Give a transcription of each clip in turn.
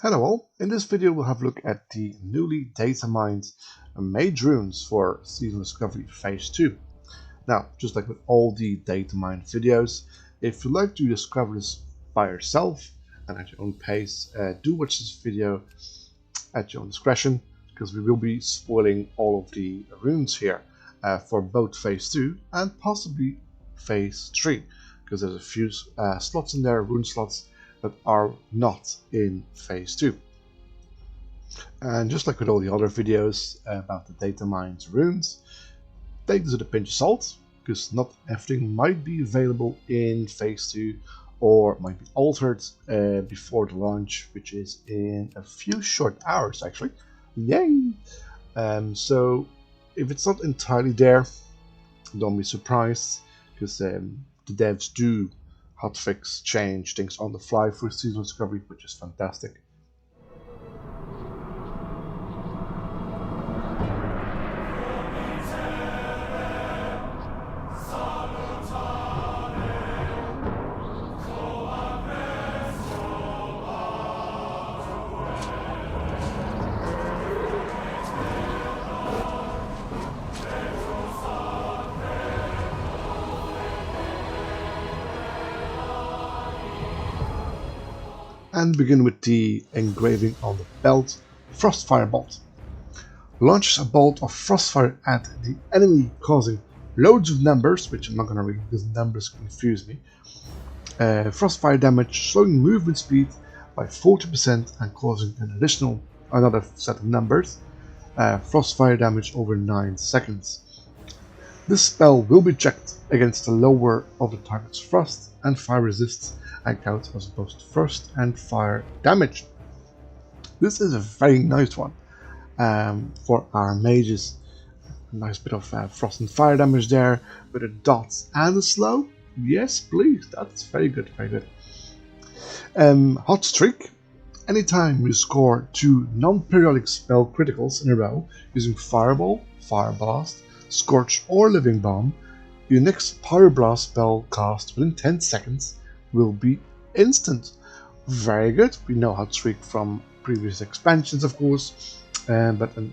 Hello all, in this video we'll have a look at the newly data mined Mage runes for Seasonal Discovery Phase 2. Now, just like with all the data mined videos, if you'd like to discover this by yourself and at your own pace, do watch this video at your own discretion, because we will be spoiling all of the runes here for both Phase 2 and possibly Phase 3, because there's a few slots in there, rune slots, that are not in Phase 2. And just like with all the other videos about the data mined runes, take this with a pinch of salt, because not everything might be available in Phase 2 or might be altered before the launch, which is in a few short hours actually. Yay! So if it's not entirely there, don't be surprised, because the devs do hotfix change things on the fly for Seasonal Discovery, which is fantastic. And begin with the engraving on the belt, Frostfire Bolt. Launches a bolt of frostfire at the enemy, causing loads of numbers, which I'm not going to read because numbers confuse me. Frostfire damage, slowing movement speed by 40% and causing another set of numbers. Frostfire damage over 9 seconds. This spell will be checked against the lower of the target's frost and fire resists and counts as both frost and fire damage. This is a very nice one for our mages. A nice bit of frost and fire damage there with a dot and a slow. Yes, please, that's very good, very good. Hot Streak. Anytime you score 2 non-periodic spell criticals in a row using Fireball, Fire Blast, Scorch or Living Bomb, your next Pyroblast spell cast within 10 seconds will be instant. Very good. We know Hot Streak from previous expansions, of course, but an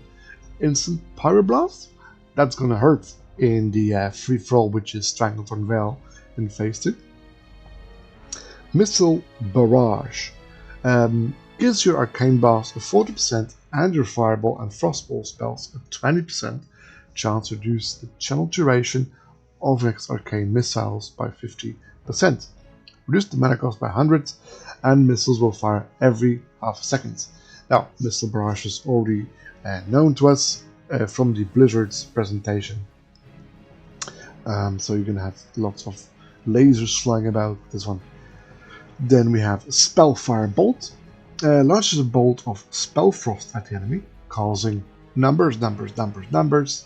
instant Pyroblast? That's gonna hurt in the free-for-all, which is Stranglethorn Veil in Phase 2. Missile Barrage gives your Arcane Boss a 40% and your Fireball and Frostball spells a 20% chance to reduce the channel duration of next Arcane Missiles by 50%. Reduce the mana cost by 100, and missiles will fire every half a second. Now, Missile Barrage is already known to us from the Blizzard's presentation. So you're going to have lots of lasers flying about with this one. Then we have Spellfire Bolt. Launches a bolt of Spellfrost at the enemy, causing numbers, Spellfrost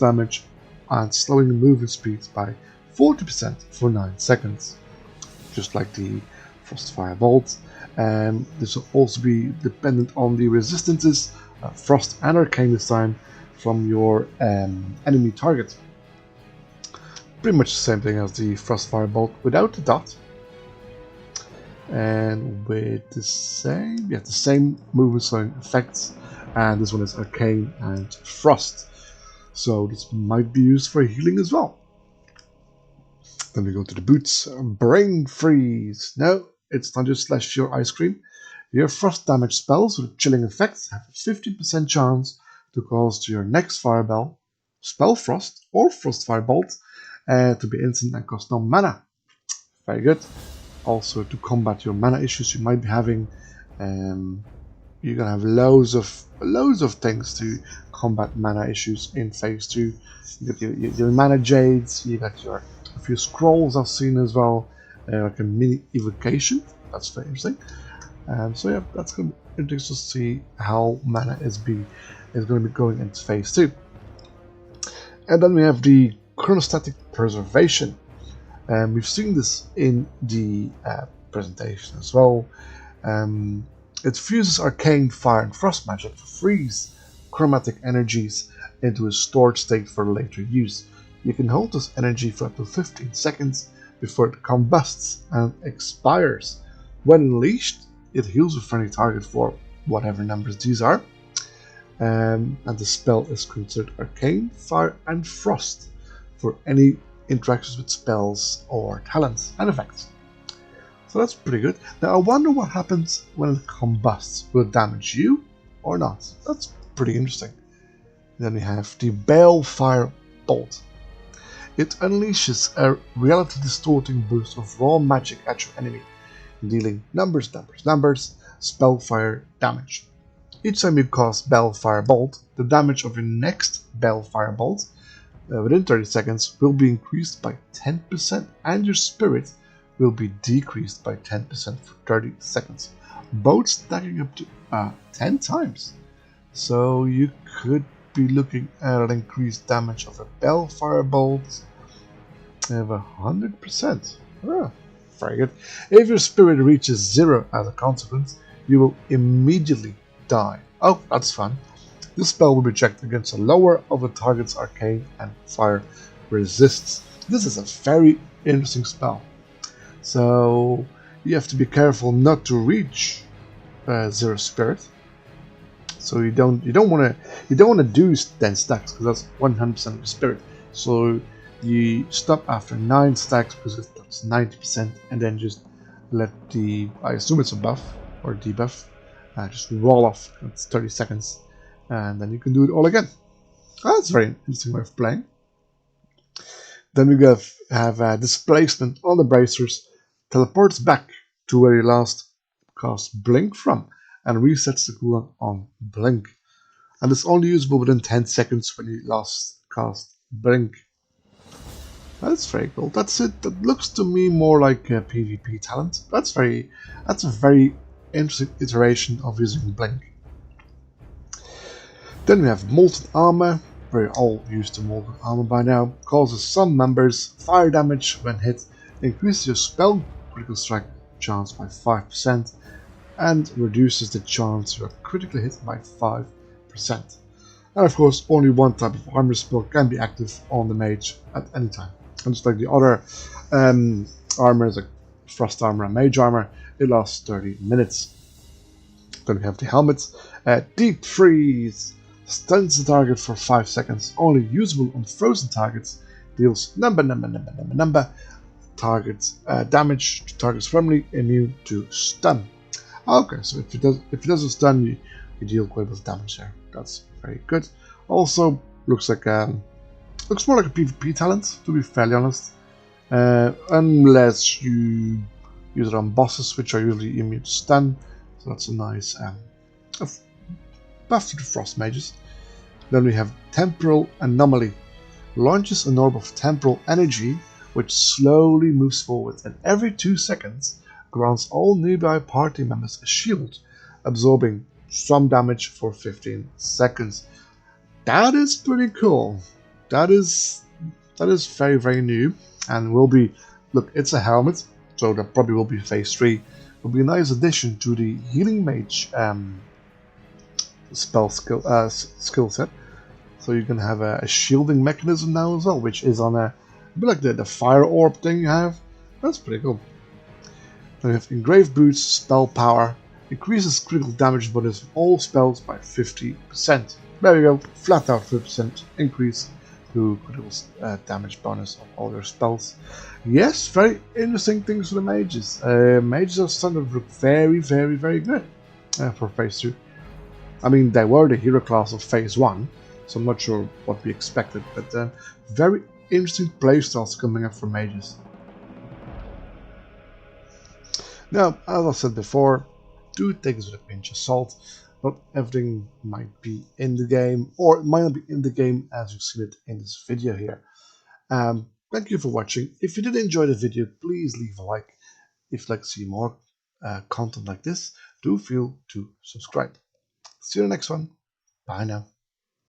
damage, and slowing the movement speed by 40% for 9 seconds. Just like the Frostfire Bolt. This will also be dependent on the resistances, Frost and Arcane this time, from your enemy target. Pretty much the same thing as the Frostfire Bolt without the dot. And with the same movement slowing effects, and this one is Arcane and Frost. So this might be used for healing as well. Then we go to the boots. Brain Freeze. No, it's not just slash your ice cream. Your frost damage spells with chilling effects have a 50% chance to cause to your next fireball, spell frost or frostfire bolt to be instant and cost no mana. Very good. Also to combat your mana issues you might be having. You're gonna have loads of things to combat mana issues in Phase 2. You got your mana jades. You got a few scrolls I've seen as well, like a mini evocation. That's very interesting. So yeah, that's going to be interesting to see how mana is going to be going into Phase 2. And then we have the Chronostatic Preservation. We've seen this in the presentation as well. It fuses arcane, fire, and frost magic to freeze chromatic energies into a stored state for later use. You can hold this energy for up to 15 seconds before it combusts and expires. When unleashed, It heals a friendly target for whatever numbers these are. And the spell is considered arcane, fire, and frost for any interactions with spells or talents and effects. So that's pretty good. Now I wonder what happens when it combusts. Will it damage you or not? That's pretty interesting. Then we have the Balefire Bolt. It unleashes a reality distorting boost of raw magic at your enemy, dealing numbers, spellfire damage. Each time you cast Balefire Bolt, the damage of your next Balefire Bolt within 30 seconds will be increased by 10% and your spirit will be decreased by 10% for 30 seconds. Both stacking up to 10 times. So you could be looking at an increased damage of a Balefire Bolt of 100%. Oh, very good. If your spirit reaches 0 as a consequence, you will immediately die. Oh, that's fun. This spell will be checked against a lower of a target's arcane and fire resists. This is a very interesting spell. So you have to be careful not to reach 0 spirit. So you don't want to do 10 stacks because that's 100% of your spirit. So you stop after 9 stacks because that's 90%, and then just let the, I assume it's a buff or debuff, just roll off. It's 30 seconds, and then you can do it all again. That's a very interesting way of playing. Then we have displacement on the bracers, teleports back to where you last cast Blink from, and resets the cooldown on Blink. And it's only usable within 10 seconds when you last cast Blink. That's very cool. That's it. That looks to me more like a PvP talent. That's a very interesting iteration of using Blink. Then we have Molten Armor. We're all used to Molten Armor by now. Causes some members fire damage when hit, increases your spell critical strike chance by 5%, and reduces the chance you are critically hit by 5%. And of course, only one type of armor spell can be active on the mage at any time. And just like the other armors, like Frost Armor and Mage Armor, it lasts 30 minutes. Then we have the helmet. Deep Freeze stuns the target for 5 seconds, only usable on frozen targets, deals number target damage to targets firmly immune to stun. Okay, so if it doesn't stun you, you deal quite a bit of damage there. That's very good. Also looks more like a PvP talent, to be fairly honest, unless you use it on bosses, which are usually immune to stun. So that's a nice buff to the frost mages. Then we have Temporal Anomaly. Launches an orb of temporal energy which slowly moves forward, and every 2 seconds grants all nearby party members a shield, absorbing some damage for 15 seconds. That is pretty cool. That is very, very new, and will be, look, it's a helmet, so that probably will be phase 3. Will be a nice addition to the healing mage skill set. So you can have a shielding mechanism now as well, which is on a bit like the fire orb thing you have. That's pretty cool. Then we have Engraved Boots spell power. Increases critical damage bonus of all spells by 50%. There we go, flat out 50% increase to critical damage bonus of all your spells. Yes, very interesting things for the mages. Mages are starting to look very, very, very good for phase 2. I mean, they were the hero class of phase 1, so I'm not sure what we expected, but very interesting playstyles coming up for mages. Now, as I said before, do take this with a pinch of salt. Not everything might be in the game, or it might not be in the game as you've seen it in this video here. Thank you for watching. If you did enjoy the video, please leave a like. If you'd like to see more content like this, do feel to subscribe. See you in the next one. Bye now.